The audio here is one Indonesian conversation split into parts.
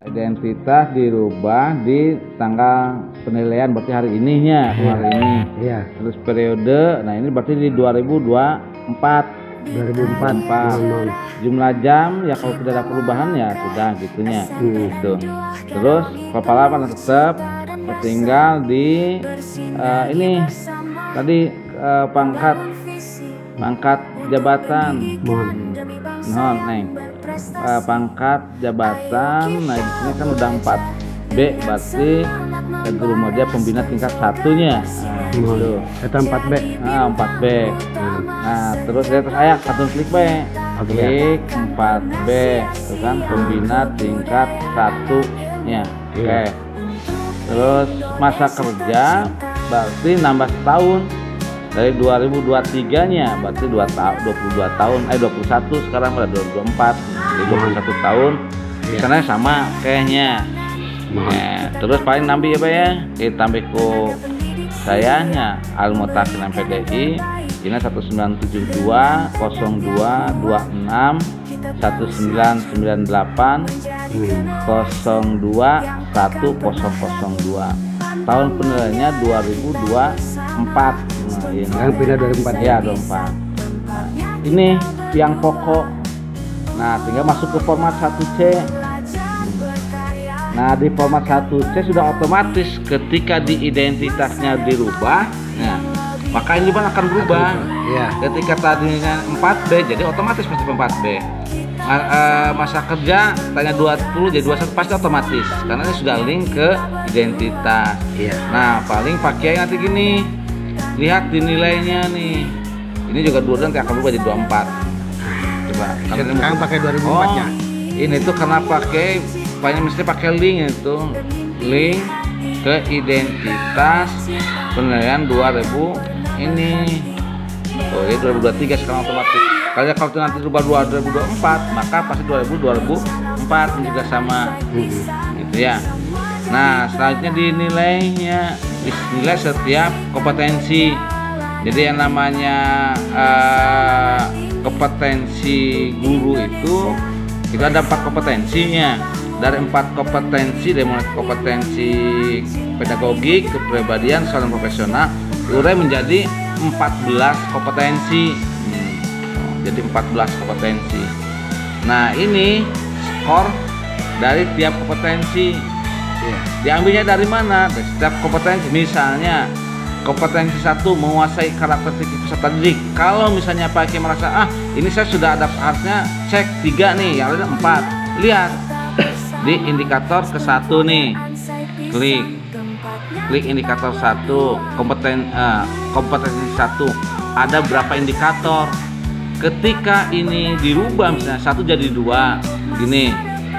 Identitas dirubah di tanggal penilaian berarti hari ininya, hari ini. Iya. Terus periode, nah ini berarti di 2024. 2004. Jumlah jam ya kalau tidak ada perubahan ya sudah gitunya. Gitu. Terus kepala mana tetap tinggal di ini tadi pangkat jabatan. Non, neng. Pangkat jabatan, nah di sini kan udah 4B, berarti guru media pembina tingkat satunya. Nah, itu 4B. Nah, 4B. Nah, terus saya satu klik B. Klik 4B, itu kan pembina tingkat satunya. Oke. Terus masa kerja berarti nambah setahun. Dari 2023-nya berarti 22 tahun, 21 sekarang udah 2024, jadi 21 tahun. Karena sama kayaknya. Terus paling nambi ya Pak ya, kita tambah ku sayanya Al-Mutakin PDI ini 1972 02 26 1998 02 1002. Tahun penilaiannya 2024. Yang pindah 2004 ya 24. Nah, ini yang pokok. Nah, tinggal masuk ke format 1C. Nah, di format 1C sudah otomatis ketika di identitasnya dirubah, nah, maka ini juga akan berubah. Ya. Ketika tadinya 4B jadi otomatis masuk 4B. Masa kerja tanya 20 jadi 21 pasti otomatis karena ini sudah link ke identitas. Iya. Nah, paling pakai nanti gini. Lihat di nilainya nih. Ini juga 2 nanti akan berubah jadi 24. Coba. Sekarang pakai 2004 ya. Ini tuh karena pakai mesti pakai link itu. Link ke identitas penilaian 2000 ini. Oh, ini 2023 sekarang otomatis. Kalau nanti berubah 2024, maka pasti 2004 juga sama. Gitu ya. Nah, selanjutnya dinilai setiap kompetensi. Jadi yang namanya kompetensi guru itu ada 4 kompetensinya. Dari 4 kompetensi, dari mulai kompetensi pedagogik, kepribadian, sosial dan profesional, diurai menjadi 14 kompetensi. Jadi 14 kompetensi. Nah, ini skor dari tiap kompetensi. Diambilnya dari mana? Dari setiap kompetensi. Misalnya kompetensi 1 menguasai karakteristik peserta didik. Kalau misalnya Pak Ki merasa ini saya sudah ada harusnya cek 3 nih, yang lainnya 4. Lihat di indikator ke 1 nih. Klik indikator 1, kompetensi 1. Ada berapa indikator? Ketika ini dirubah misalnya 1 jadi 2 gini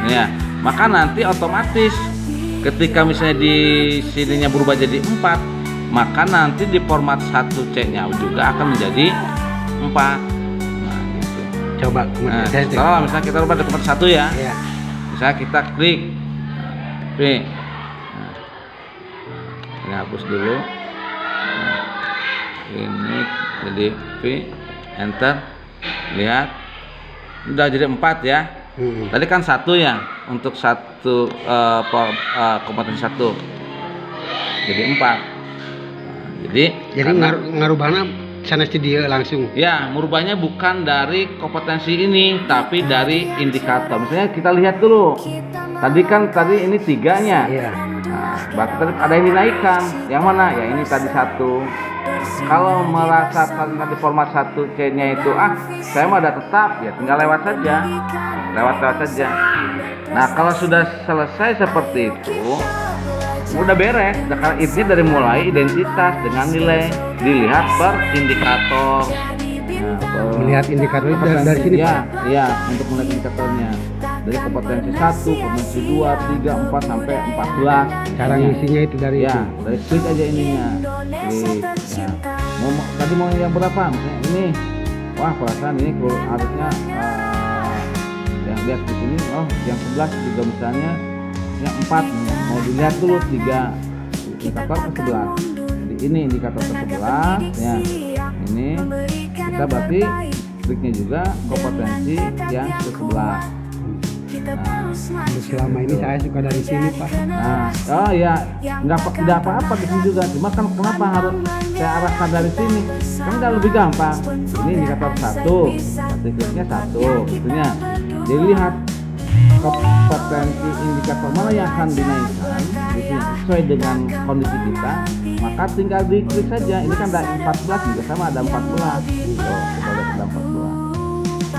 ya, maka nanti otomatis ketika misalnya di sininya berubah jadi 4, maka nanti di format 1C-nya juga akan menjadi 4. Nah, gitu. Coba kalau misalnya kita ubah di format 1 ya. Iya. Misalnya kita klik V. Ini hapus dulu. Ini jadi V, enter. Lihat. Udah jadi 4 ya. Tadi kan 1 ya untuk satu kompetensi 1 jadi 4. Jadi ngarubahnya sanes dia langsung ya, merubahnya bukan dari kompetensi ini tapi dari indikator. Misalnya kita lihat dulu tadi ini 3-nya. Iya. Nah, berarti tadi ada yang dinaikkan. Yang mana? Ya ini tadi 1. Kalau merasa karena di format 1C-nya itu saya mau ada tetap, ya tinggal lewat saja. Lewat saja. Nah, kalau sudah selesai seperti itu, udah beres. Karena ini dari mulai identitas dengan nilai dilihat per indikator. Nah, melihat indikator itu dari sini ya, Pak? Iya, untuk melihat indikatornya. Dari kompetensi 1, kompetensi 2, 3, 4 sampai 14. Cara ngisinya itu dari ya, itu. dari klik aja ininya. Klik. Ya. Tadi mau yang berapa? Misalnya ini. Wah, perasaan ini harusnya yang lihat di sini, yang 11 juga misalnya yang 4 mau dilihat dulu 3 indikator ke 11. Jadi ini indikator ke 11 ya. Ini kita berarti kliknya juga kompetensi yang ke 11. Nah, Selama ini saya suka dari sini Pak. Nah, oh ya, nggak apa-apa di sini juga. Cuma kan kenapa harus saya arahkan dari sini? Kan nggak lebih gampang. Ini indikator 1, statistiknya 1, gitunya. Jadi lihat kompetensi indikator mana yang akan dinaikkan gitu, sesuai dengan kondisi kita, maka tinggal diklik saja. Ini kan ada 14 juga sama, ada 14. Kita lihat ada 14.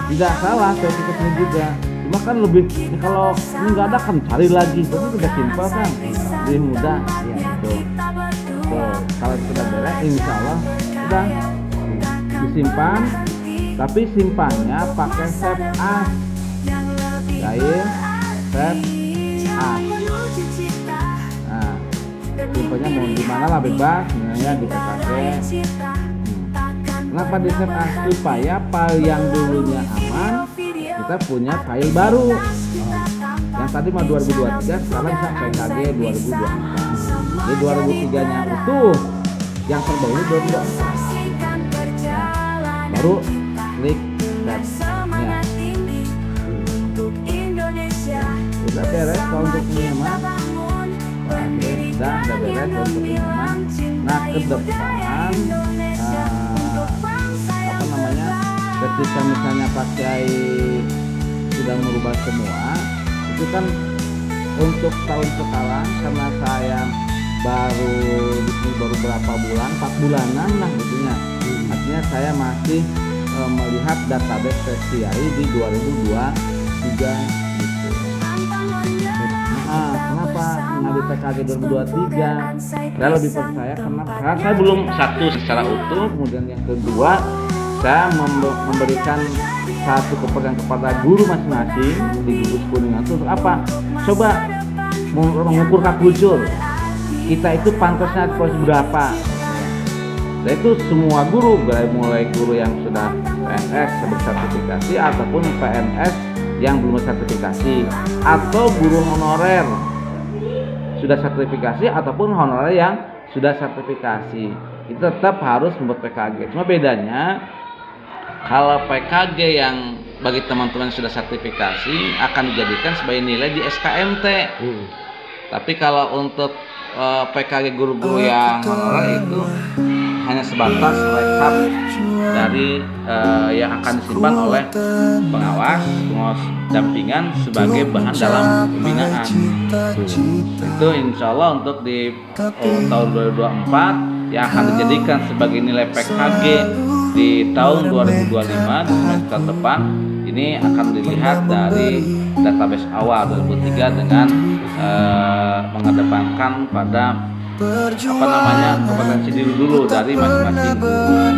Tidak salah, saya pikir ini juga. Cuma kan lebih kalau ini nggak ada kan cari lagi, itu sudah simpel kan, lebih mudah. Ya itu. Kalau sudah beres, insya Allah sudah disimpan. Tapi simpannya pakai save as, cair save as. Nah, simpannya mau di mana lah bebas, sebenarnya di PKG. Kenapa di save as? Supaya file yang dulunya aman, kita punya file baru. Yang tadi mah 2023, sekarang bisa PKG 2024. Jadi 2003 nya utuh, yang terbaru 2024. Baru klik save-nya. Sudah beres kalau untuk ini mah. Oke, sudah beres untuk ini mah. Nah, ke depan apa namanya? Ketika misalnya pakai sudah merubah semua, itu kan untuk tahun sekarang karena saya baru di sini baru berapa bulan, 4 bulanan lah gitunya. Artinya saya masih melihat database PCI di 2023 gitu. Nah, kenapa mengambil PKG 2023? Saya lebih percaya karena saya belum satu secara utuh, kemudian yang kedua saya memberikan satu kepercayaan kepada guru masing-masing di gugus kuningan itu untuk apa? Coba mengukur kultur kita itu pantasnya pos berapa. Dan itu semua guru, mulai guru yang sudah PNS bersertifikasi ataupun PNS yang belum sertifikasi, atau guru honorer sudah sertifikasi ataupun honorer yang sudah sertifikasi, itu tetap harus membuat PKG. Cuma bedanya kalau PKG yang bagi teman-teman yang sudah sertifikasi akan dijadikan sebagai nilai di SKMT. Tapi kalau untuk PKG guru-guru yang honorer itu hanya sebatas rekap dari yang akan disimpan oleh pengawas dampingan sebagai bahan dalam pembinaan. Itu insya Allah untuk di tahun 2024 yang akan dijadikan sebagai nilai PKG di tahun 2025 di semester depan. Ini akan dilihat dari database awal 2003 dengan mengedepankan pada kompetensi diri dulu dari masing-masing guru.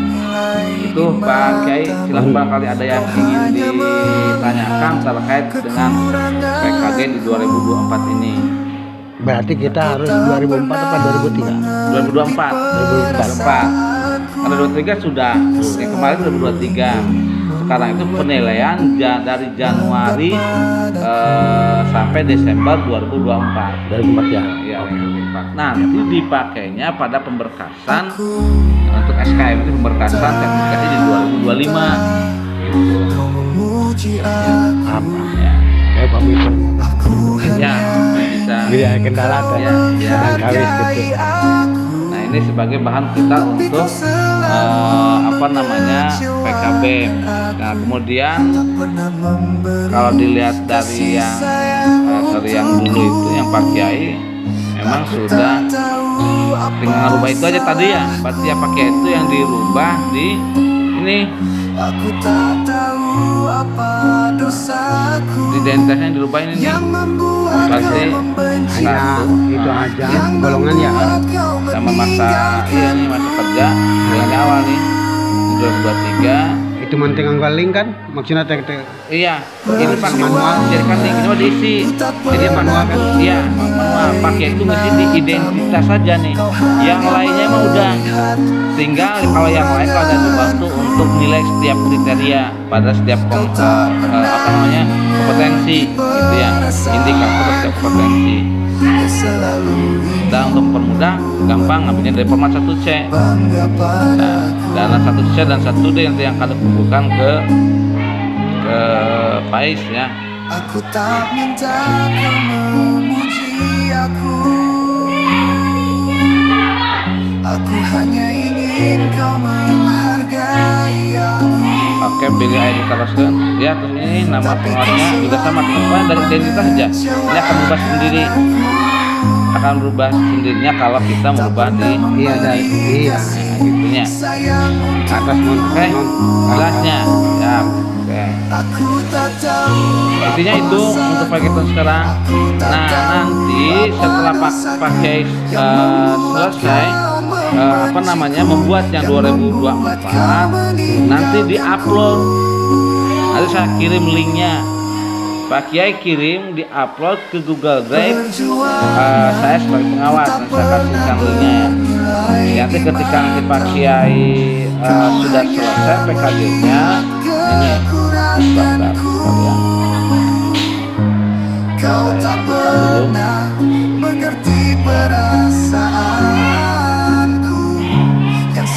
Itu Pak Kiai, silahkan barangkali ada yang ingin ditanyakan terkait dengan PKG di 2024 ini. Berarti kita harus 2004 atau 2003? 2024. Karena 2023 sudah, yang kemarin 2023. Sekarang itu penilaian dari Januari sampai Desember 2024. 2004 ya. Ya, 2024. Nanti dipakainya pada pemberkasan untuk SKM itu pemberkasan sertifikasi di 2025. Apa? Ya. Pamit. Ya, bisa. Bila kendala Ya, dan kawis gitu. Nah, ini sebagai bahan kita untuk PKB. Nah, kemudian kalau dilihat dari yang dulu itu yang Pak Kiai memang sudah dengan rubah itu aja tadi ya, berarti ya pakai itu yang dirubah di ini di identitasnya yang dirubah ini nih, berarti Hanya itu aja golongan ya. sama masa ini masa kerja bulan awal nih 2023. Itu manting anggal link kan? Maksudnya Iya, ini pakai manual, jadi kan link ini diisi. Jadi manual kan? Iya, manual. Pakai itu mesti di identitas saja nih. Yang lainnya emang udah. Tinggal kalau yang lain kalau ada dibantu untuk nilai setiap kriteria pada setiap kompetensi, gitu ya. Indikator setiap kompetensi. Dan untuk mempermudah, gampang ngambilnya dari format 1C. Nah, dana 1C dan 1D yang akan dikumpulkan ke PAIS ya, Aku tak minta kau memuji aku. Aku hanya ingin kau menghargai aku. Oke, Billie Eilish teruskan. Ya, terus ini nama pengawasnya juga sama teman dari identitas saja. Ini akan berubah sendiri. Akan berubah sendirinya kalau kita merubah di gitunya. Atas kelasnya. Ya, oke. Intinya itu untuk paketan sekarang. Nah, nanti setelah pakai selesai membuat yang 2024 nanti diupload. Nanti saya kirim linknya. Pak Kiai kirim diupload ke Google Drive. Saya sebagai pengawas dan saya kasihkan linknya ya. Nanti ketika nanti Pak Kiai sudah selesai PKG-nya, ini sebentar sekalian. Kau tak pernah mengerti perasaanku.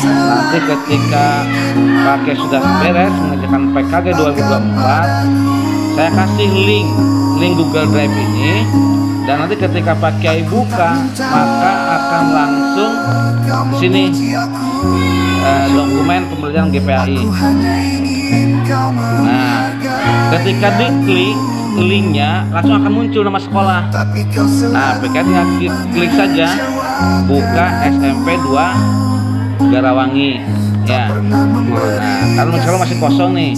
Nanti ketika Pak Kiai sudah beres mengerjakan PKG 2024, saya kasih link Google Drive ini, dan nanti ketika Pak Kiai buka maka akan langsung sini dokumen pembelajaran GPAI. Nah, ketika diklik linknya langsung akan muncul nama sekolah. Nah, Pak Kiai tinggal klik saja buka SMP 2 Garawangi ya. Nah, kalau misalnya masih kosong nih,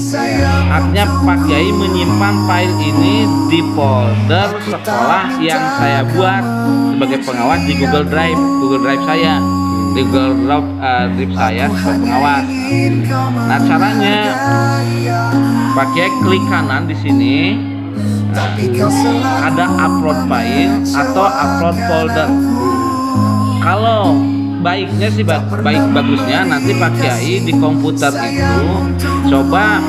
artinya Pak Kiai menyimpan file ini di folder sekolah yang saya buat sebagai pengawas di Google Drive saya, di Google Drive saya sebagai pengawas. Nah, caranya Pak Kiai klik kanan di sini. Nah, ada upload file atau upload folder. Kalau baiknya sih bagusnya nanti Pak Kiai di komputer itu coba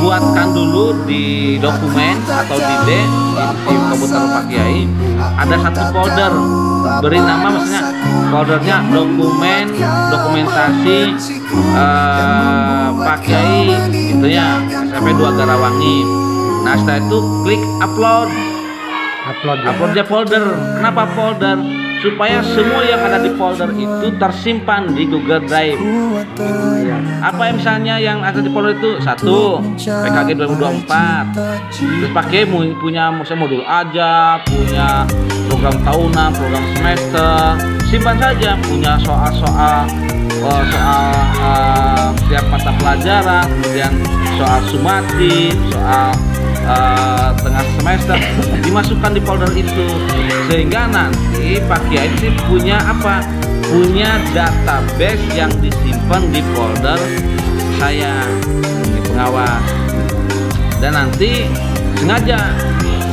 buatkan dulu di dokumen atau di komputer Pak Kiai ada satu folder, beri nama misalnya foldernya dokumentasi Pak Kiai gitu ya, SMP 2 Garawangi. Nah, setelah itu klik upload dia folder. Kenapa folder? Supaya semua yang ada di folder itu tersimpan di Google Drive. Apa yang misalnya yang ada di folder itu? 1. PKG 2024. Terus pakai punya modul aja, punya program tahunan, program semester, simpan saja. Punya soal setiap mata pelajaran, kemudian soal sumatif, soal tengah semester, dimasukkan di folder itu, sehingga nanti Pak Kiai sih punya database yang disimpan di folder saya di pengawas. Dan nanti sengaja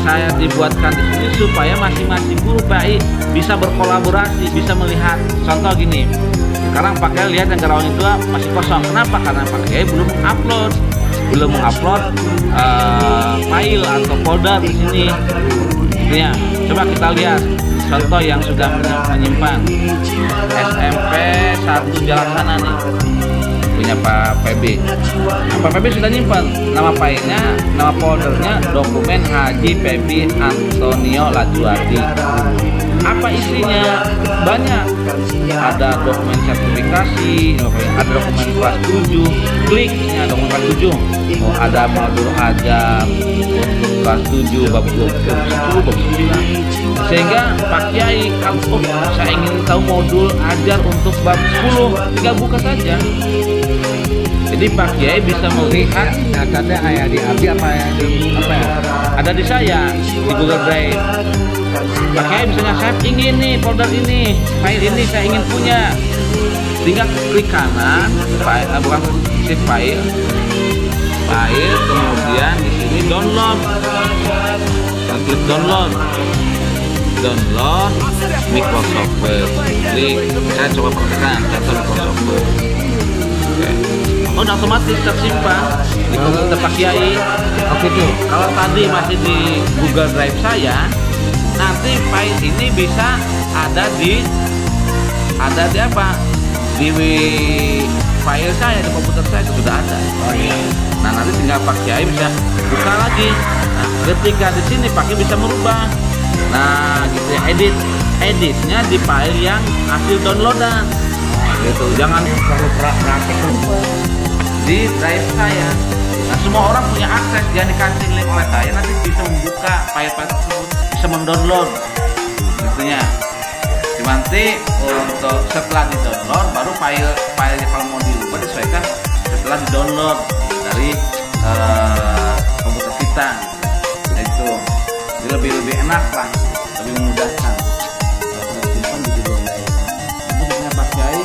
saya dibuatkan di sini supaya masing-masing guru PAI bisa berkolaborasi, bisa melihat. Contoh gini, sekarang Pak Kiai lihat yang Garawangi 2 masih kosong. Kenapa? Karena Pak Kiai belum mengupload file atau folder di sini. Intinya, coba kita lihat contoh yang sudah menyimpan. SMP 1 Jalan Sana nih, punya Pak PB. Pak PB sudah nyimpan nama filenya, nama foldernya dokumen Haji PB Antonio Lajuardi. Apa isinya? Banyak. Ada dokumen sertifikasi, ada dokumen kelas 7, kliknya dokumen kelas 7. Oh, ada modul ajar untuk kelas 7 bab 20, 10, bab 9. Sehingga Pak Kiai kalau saya ingin tahu modul ajar untuk bab 10, tinggal buka saja. Jadi Pak Kiai bisa melihat datanya ayah di Abi apa ya? Ada di saya di Google Drive. Pak Kiai misalnya saya ingin nih folder ini, file ini saya ingin punya. Tinggal klik kanan, bukan file, kemudian di sini download. Dan klik download Microsoft Word. Klik, saya coba perhatikan contoh Microsoft Word. Oke. Udah otomatis tersimpan di komputer Pak Kiai. Oke tuh. Kalau tadi masih di Google Drive saya, nanti file ini bisa ada di apa? Di file saya di komputer saya itu sudah ada. Oh iya. Nah nanti tinggal Pak Kiai bisa buka lagi. Nah ketika di sini Pak Kiai bisa merubah. Nah gitu ya, editnya di file yang hasil downloadan. Gitu, jangan Perlu praktek di drive saya. Nah semua orang punya akses, yang dikasih link oleh saya nanti bisa membuka file-file tersebut, bisa mendownload. Gitunya. Nanti untuk setelah di download baru filenya kalau mau diubah disesuaikan setelah di download dari komputer kita. Nah, itu jadi lebih enak lah, lebih memudahkan. Simpan di Google Drive. Itu punya Pak Kiai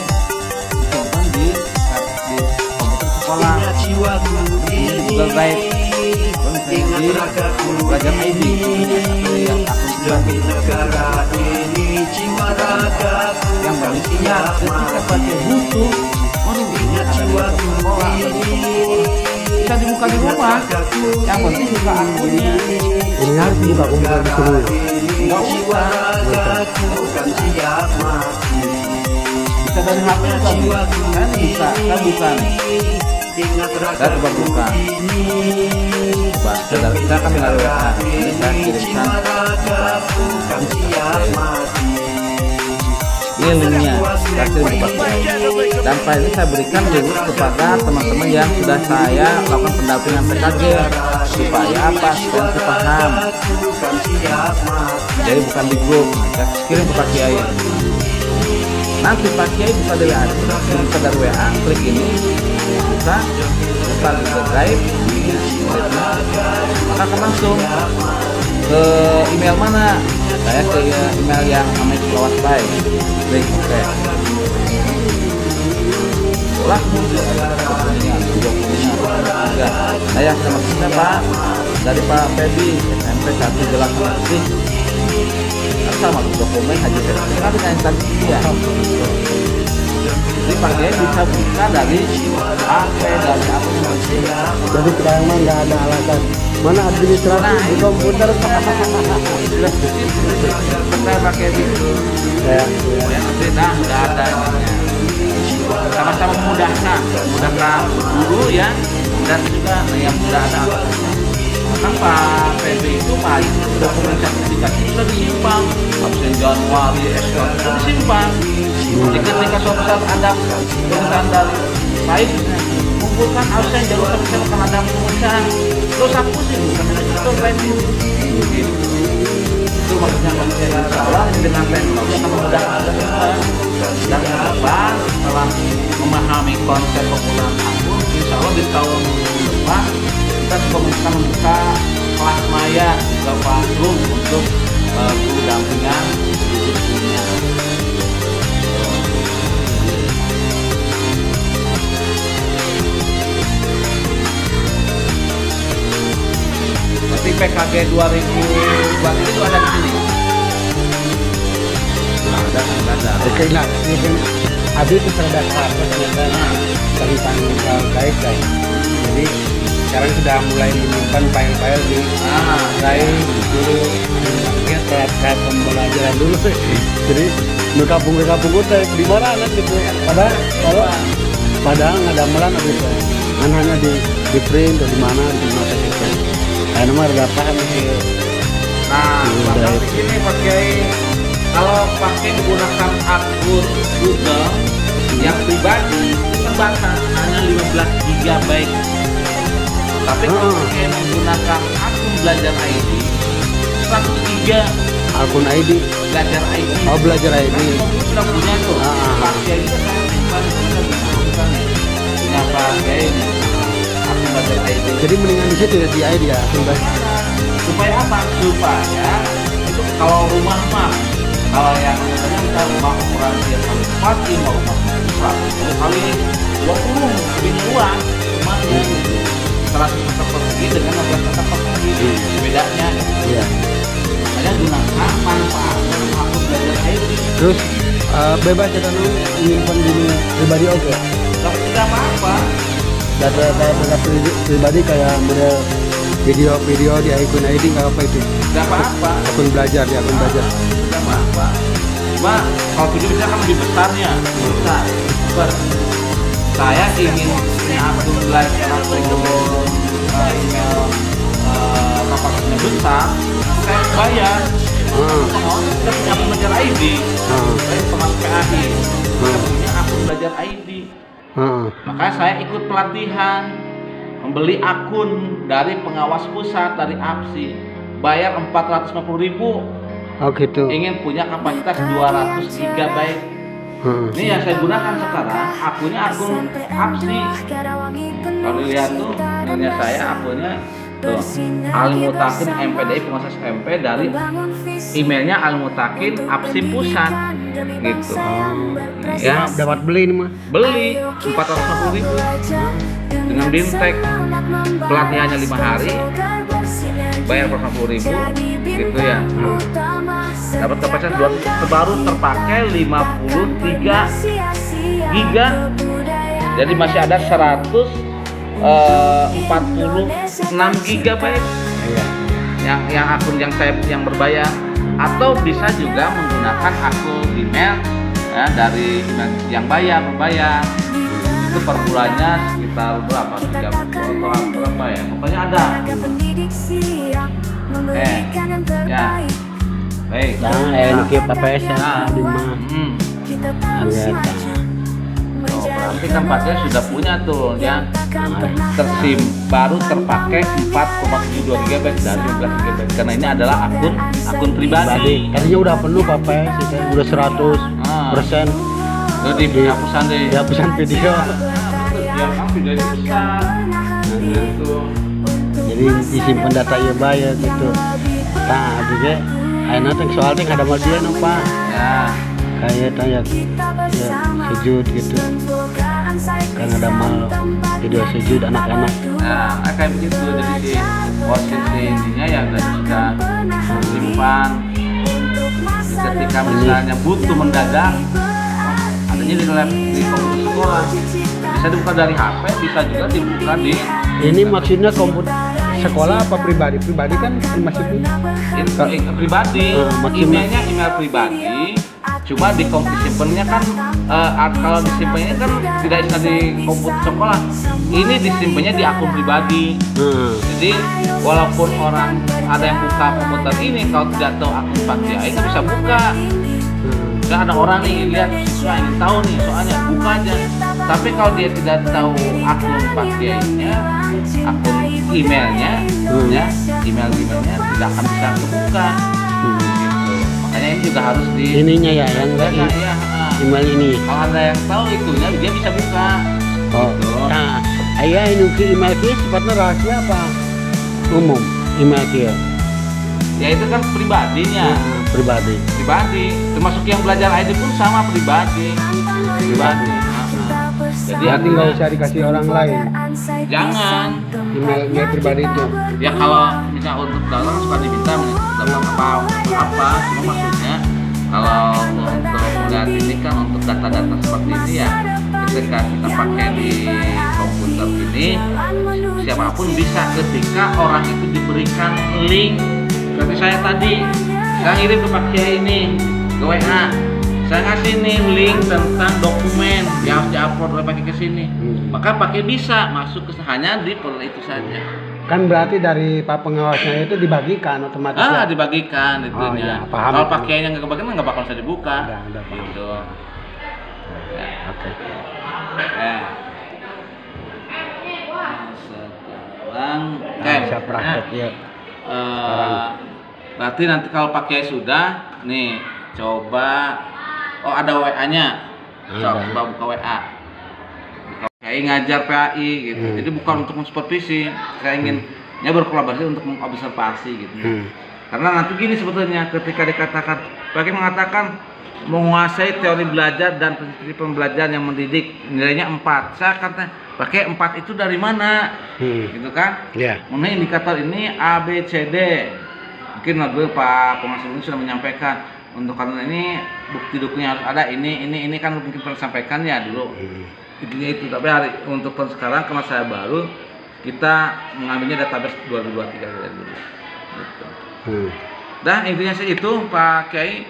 disimpan di komputer sekolah di Google Drive. Misalnya di Belajar ID atau yang akun pribadi yang berisinya ketika pakai butuh bisa dibuka di rumah, yang penting buka akunnya. Ini harus buka komputer di sini. Nggak usah bisa dari HP juga kan bisa. Saya buka nih, saya coba buka. Coba kita kan tinggal WA, ini saya kirimkan. Ini linknya, saya kirim ke Pak Kiai. Dan file ini saya berikan dulu kepada teman-teman yang sudah saya lakukan pendampingan PKG supaya apa? Supaya nanti paham. Jadi bukan di grup, saya kirim ke Pak Kiai. Nanti Pak Kiai bisa dari WA, klik ini, buka Google Drive, maka akan langsung ke email mana? Saya ke email yang namanya Selawat Bay. Klik OK. Setelah muncul dokumennya, saya sama Pak dari Pak Feby SMP 1 Jelas Masih. Sama dokumen haji sertifikat dengan instansi dia. Jadi Pak Kiai bisa buka dari HP, dari aplikasi. Jadi kita emang nggak ada alasan. Mana administrasi di komputer? Sudah kita pakai itu. Ya. Ya nanti nggak ada ininya. Sama-sama memudahkan guru ya, dan juga yang sudah ada. Kan Pak PB itu Pak dokumen sertifikat sudah disimpan, absen Januari, sudah disimpan. Jadi ketika suatu saat ada permintaan dari baik kumpulkan absen jangan sampai akan ada pemeriksaan, terus hapusin itu training. Itu maksudnya Insya Allah dengan teknologi akan memudahkan dan apa setelah memahami konsep penggunaan akun, Insya Allah di tahun depan kita bisa membuka kelas maya ke Classroom untuk guru dampingan gurunya. Berarti PKG 2000 itu ada di sini. Ada. Oke, nah ini kan Abi itu terhadap apa tentang baik. Jadi sekarang sudah mulai menyimpan file-file di drive dulu, kayak pembelajaran dulu. Jadi berkabung udah di mana gitu. Padahal nggak ada malan gitu. Hanya di print atau di mana gitu. Nah, nomor berapa sih? Nah, maka ini pakai kalau pakai menggunakan akun Google yang pribadi itu terbatas hanya 15 GB. Tapi kalau pakai menggunakan akun Belajar ID 100 GB. Akun ID? Belajar ID. Oh, Belajar ID. Sudah punya tuh. Pakai itu saya simpan punya pakai akun Belajar ID. Jadi mendingan di situ ya di ID ya akun Belajar. Supaya apa? Supaya itu kalau rumah mah, kalau yang misalnya kita rumah ukuran dia kali 4, mau rumah 100 kali 20 lebih luas, rumahnya 100 meter persegi dengan 15 meter persegi, bedanya. Iya. Makanya gunakan manfaatkan akun Belajar ID. Terus bebas ya kan menyimpan di pribadi oke? Tidak apa-apa. Data pribadi kayak model video di akun ID nggak apa itu? Tidak apa-apa. Akun Belajar di akun Belajar. Tidak apa-apa. Cuma kalau video bisa kan lebih besarnya, besar. saya ingin punya akun belajar akun email kapasitasnya besar, saya bayar. Saya punya akun belajar ID, saya pengasuh PAI, saya punya akun belajar ID. Makanya saya ikut pelatihan, membeli akun dari pengawas pusat dari APSI, bayar 450.000. Oh gitu. Ingin punya kapasitas 200 GB. Ini yang saya gunakan sekarang, akunnya akun APSI. Kalau lihat tuh, punya saya akunnya tuh Almutakin MPDI pengawas SMP dari emailnya Almutakin APSI pusat gitu. Ya, Dapat beli ini mah. beli 450.000 dengan Bintek, pelatihannya 5 hari, bayar 450.000 gitu ya. Dapat kapasitas 200, terbaru terpakai 53 giga, jadi masih ada 146 GB yang akun yang saya yang berbayar, atau bisa juga menggunakan akun email ya, dari email yang berbayar itu per bulannya sekitar berapa, 30 atau berapa ya, pokoknya ada. Ya baik. Nukip PPS ya. Di mah. Agak. Berarti kan Pak sudah punya tuh ya, baru terpakai 4,72 GB dari 12 GB, karena ini adalah akun pribadi. Tadinya udah penuh PPS, udah 100%. Itu dihapusan deh. Dihapusan video. Biar kan video besar. Gitu. Jadi disimpan data ya bayar gitu. Nah, juga ayeuna teh soalnya ada mah dia apa? Ya. Kayak tanya ya sujud gitu. Kan ada mal video sujud anak-anak. Nah, kayak begitu. Jadi di posisi intinya ya sudah simpan. Ketika misalnya butuh mendadak, adanya di komputer sekolah. Bisa dibuka dari HP, bisa juga dibuka di. Ini maksudnya komputer sekolah apa pribadi? Pribadi kan masih pribadi. Emailnya email pribadi. Cuma disimpannya kan kalau disimpannya kan tidak bisa di komputer sekolah. Ini disimpannya di akun pribadi. Jadi walaupun orang ada yang buka komputer ini, kalau tidak tahu akun Pak Kiai kan bisa buka. Kan ada orang nih lihat siswa ingin tahu nih soalnya buka aja. Tapi kalau dia tidak tahu akun Pak Kiai-nya, akun emailnya, ya emailnya tidak akan bisa kebuka. Gitu. Makanya ini juga harus di ininya ya yang ya, email ini. Kalau ada yang tahu itunya dia bisa buka. Oh. Gitu. Nah, ayah ini email kia sifatnya rahasia apa? Umum email kia. Ya itu kan pribadinya. Pribadi. Termasuk yang belajar ID pun sama pribadi. Jadi Berarti nggak usah dikasih orang lain. jangan. Email pribadi itu. Ya kalau misalnya untuk daftar suka diminta daftar apa, cuma maksudnya kalau untuk melihat ini kan untuk data-data seperti ini ya, ketika kita pakai di komputer ini, siapapun bisa ketika orang itu diberikan link. Seperti saya tadi, saya ngirim ke Pak Kiai ini ke WA, saya ngasih nih link tentang dokumen yang harus diupload oleh Pak Kiai ke sini, maka Pak Kiai bisa masuk ke hanya di folder itu saja. Kan berarti dari Pak pengawasnya itu dibagikan otomatis. Dibagikan itunya. Oh, iya, paham. Kalau pakaiannya nggak kebagian nggak bakal bisa dibuka. Udah, paham. Gitu. Ya. Oke. Sekarang, Bisa praktek ya. berarti nanti kalau pakai sudah, nih coba. Oh ada WA-nya. Coba buka WA. Kayak ngajar PAI gitu. Jadi bukan untuk mensupervisi, saya inginnya berkolaborasi untuk mengobservasi gitu. Karena nanti gini sebetulnya ketika dikatakan, Pakai mengatakan menguasai teori belajar dan prinsip pembelajaran yang mendidik, nilainya 4. Saya kata pakai 4 itu dari mana? Gitu kan? Iya. Mengenai indikator ini A, B, C, D. Mungkin dulu Pak Pengawas ini sudah menyampaikan untuk karena ini bukti dukungnya harus ada ini kan mungkin pernah sampaikan ya dulu. Intinya itu, tapi untuk tahun sekarang karena saya baru, kita mengambilnya database 2023 dulu. Gitu. Intinya sih itu Pak Kiai,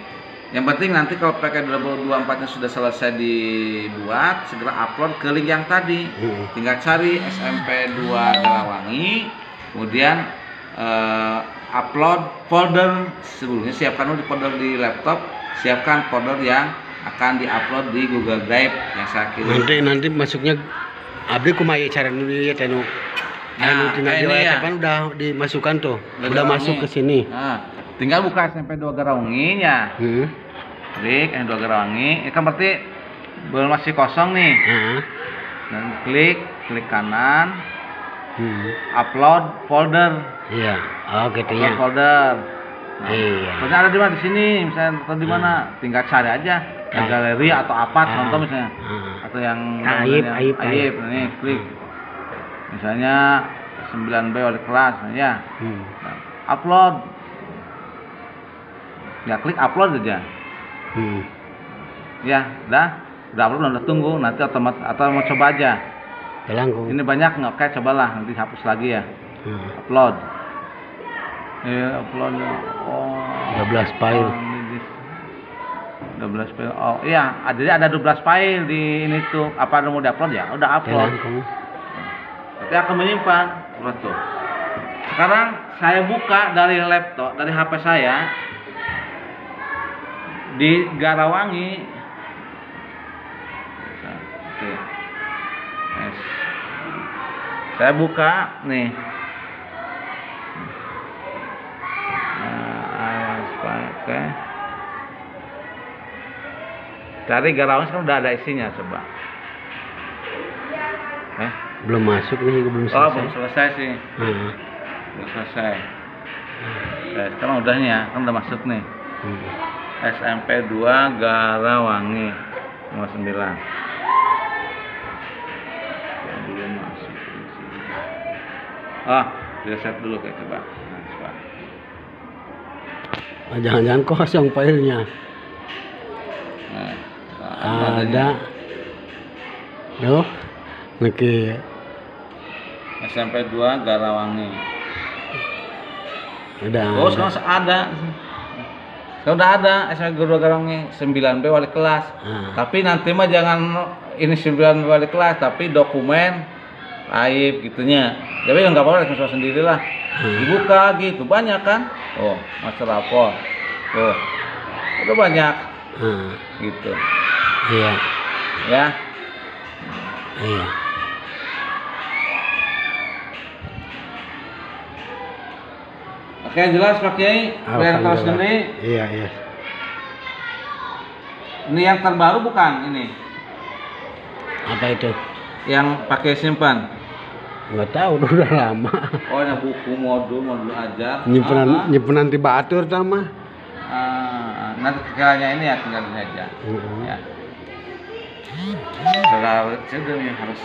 Yang penting nanti kalau PK 2024 nya sudah selesai dibuat, segera upload ke link yang tadi. Tinggal cari SMP 2 Garawangi, kemudian upload folder sebelumnya, siapkan dulu di folder di laptop, siapkan folder yang akan diupload di Google Drive yang saya kirim. Nanti masuknya abdi kumaha cara nu ieu teh nu. Nah, tinggal di WhatsApp udah dimasukkan tuh. Udah masuk ke sini. Nah, tinggal buka SMP 2 Garawangi nya. Klik SMP 2 Garawangi. Ini kan berarti belum masih kosong nih. Dan klik kanan. Upload folder. Iya. Oh, gitu ya. Upload folder. Nah, iya. pokoknya ada di mana di sini, misalnya atau di mana, tinggal cari aja. Yang galeri atau apa contoh misalnya. Atau yang Aib. Nih, klik. Misalnya 9B wali kelas ya. Nah, upload. Ya klik upload aja. Ya, udah upload, udah tunggu, nanti otomatis atau mau coba aja. Telangkung. Ini banyak nggak? Oke, cobalah nanti hapus lagi ya. Upload. Upload. Oh, 12 file. 12 file. Oh iya, jadi ada 12 file di ini tuh. Apa mau diupload ya? Udah upload. Telangkung. Tapi akan menyimpan. Tuh. Sekarang saya buka dari laptop, dari HP saya di Garawangi. Oke. Saya buka nih. Oke. Cari Garawangi kan udah ada isinya, coba. Belum masuk nih, belum selesai. Oh, belum selesai sih. Belum selesai. Sekarang udah nih ya, kan udah masuk nih. SMP 2 Garawangi nomor 9. Belum masuk. Reset dulu kayak coba. Jangan-jangan kosong filenya. Ada. Duh. Oke. SMP 2 Garawangi. Udah. Oh, sekarang ada. Sekarang udah ada SMP 2 Garawangi 9B wali kelas. Tapi nanti mah jangan ini 9B wali kelas, tapi dokumen Aib gitunya. Tapi nggak apa-apa, langsung sendirilah. Dibuka gitu banyak kan? Oh, master rapor. Tuh. Udah banyak. Gitu. Iya. Ya. Iya. Oke, jelas Pak Kiai. Kalian tahu sendiri. Iya. Ini yang terbaru bukan ini? Apa itu? Yang pakai simpan. Nggak tahu, udah lama. Oh, ada buku modul ajar. Nyimpenan di batur sama. Nanti kiranya ini ya tinggal ini aja. Ya. Setelah harus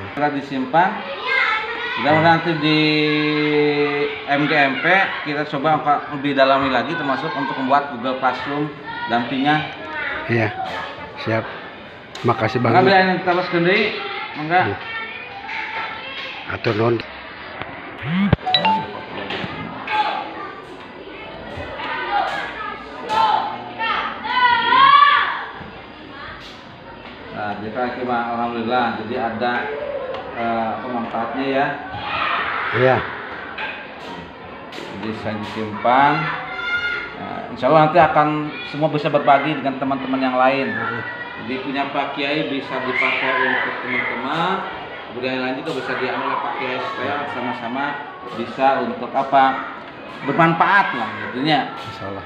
setelah disimpan. Kemudian nanti di MGMP kita coba lebih dalami lagi, termasuk untuk membuat Google Classroom dampingan. Iya, siap. Makasih banget. Enggak yang terus gede, enggak. Atur non. Nah, kita alhamdulillah, jadi ada pemanfaatnya ya. Iya. Bisa disimpan. Nah, insya Allah nanti akan semua bisa berbagi dengan teman-teman yang lain. Jadi punya Pak Kiai bisa dipakai untuk teman-teman. Kemudian yang lain juga bisa diambil oleh Pak Kiai supaya sama-sama bisa untuk apa? Bermanfaat lah, tentunya. Insyaallah.